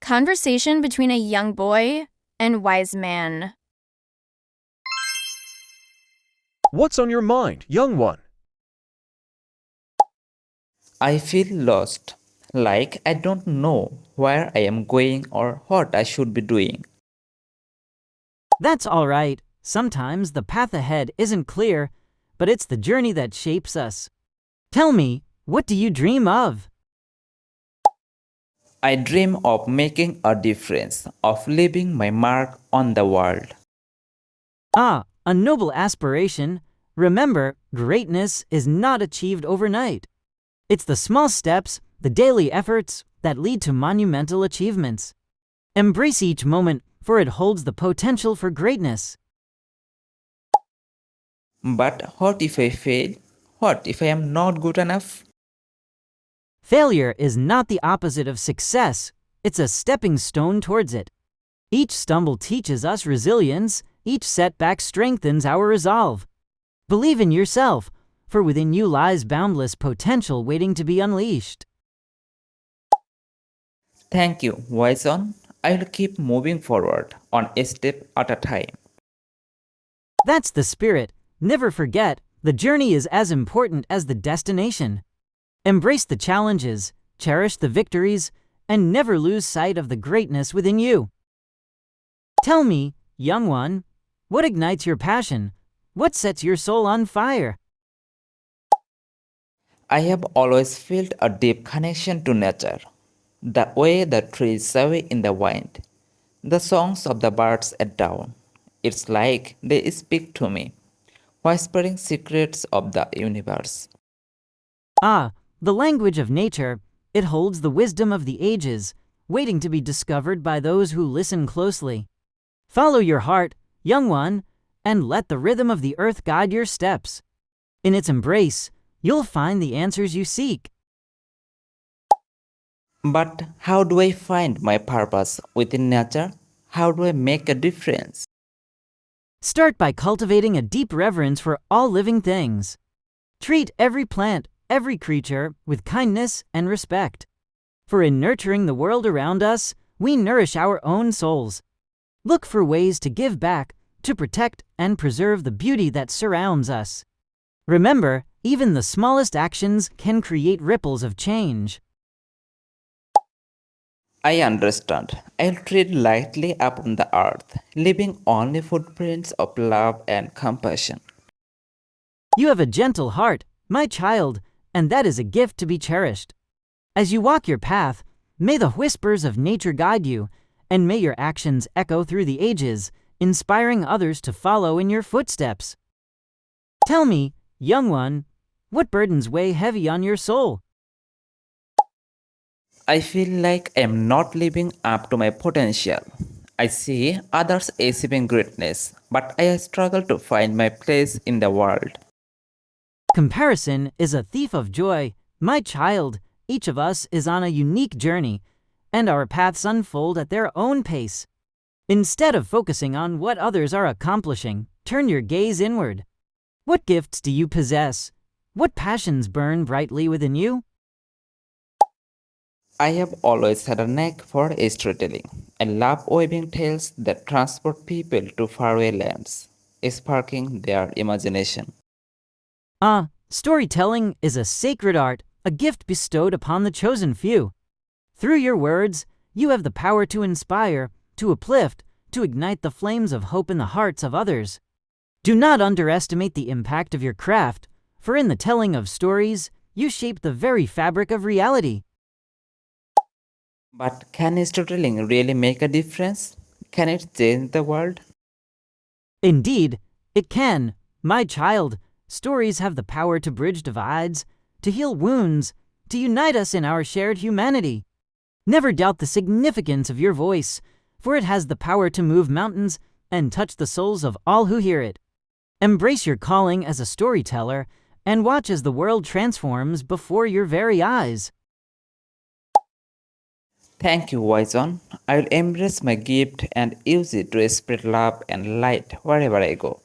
Conversation between a young boy and wise man. What's on your mind, young one? I feel lost, like I don't know where I am going or what I should be doing. That's all right. Sometimes the path ahead isn't clear, but it's the journey that shapes us. Tell me, what do you dream of? I dream of making a difference, of leaving my mark on the world. Ah, a noble aspiration. Remember, greatness is not achieved overnight. It's the small steps, the daily efforts, that lead to monumental achievements. Embrace each moment, for it holds the potential for greatness. But what if I fail? What if I am not good enough? Failure is not the opposite of success. It's a stepping stone towards it. Each stumble teaches us resilience. Each setback strengthens our resolve. Believe in yourself, for within you lies boundless potential waiting to be unleashed. Thank you, Wison. I will keep moving forward, on a step at a time. That's the spirit. Never forget, the journey is as important as the destination. Embrace the challenges, cherish the victories, and never lose sight of the greatness within you. Tell me, young one, what ignites your passion? What sets your soul on fire? I have always felt a deep connection to nature. The way the trees sway in the wind, the songs of the birds at dawn. It's like they speak to me, whispering secrets of the universe. Ah, the language of nature. It holds the wisdom of the ages, waiting to be discovered by those who listen closely. Follow your heart, young one, and let the rhythm of the earth guide your steps. In its embrace, you'll find the answers you seek. But how do I find my purpose within nature? How do I make a difference? Start by cultivating a deep reverence for all living things. Treat every plant, every creature, with kindness and respect. For in nurturing the world around us, we nourish our own souls. Look for ways to give back, to protect and preserve the beauty that surrounds us. Remember, even the smallest actions can create ripples of change. I understand. I'll tread lightly upon the earth, leaving only footprints of love and compassion. You have a gentle heart, my child, and that is a gift to be cherished. As you walk your path, may the whispers of nature guide you, and may your actions echo through the ages, inspiring others to follow in your footsteps. Tell me, young one, what burdens weigh heavy on your soul? I feel like I am not living up to my potential. I see others achieving greatness, but I struggle to find my place in the world. Comparison is a thief of joy. My child, each of us is on a unique journey, and our paths unfold at their own pace. Instead of focusing on what others are accomplishing, turn your gaze inward. What gifts do you possess? What passions burn brightly within you? I have always had a knack for storytelling. I love weaving tales that transport people to faraway lands, sparking their imagination. Storytelling is a sacred art, a gift bestowed upon the chosen few. Through your words, you have the power to inspire, to uplift, to ignite the flames of hope in the hearts of others. Do not underestimate the impact of your craft, for in the telling of stories, you shape the very fabric of reality. But can storytelling really make a difference? Can it change the world? Indeed, it can. My child, stories have the power to bridge divides, to heal wounds, to unite us in our shared humanity. Never doubt the significance of your voice, for it has the power to move mountains and touch the souls of all who hear it. Embrace your calling as a storyteller and watch as the world transforms before your very eyes. Thank you, Wison. I will embrace my gift and use it to spread love and light wherever I go.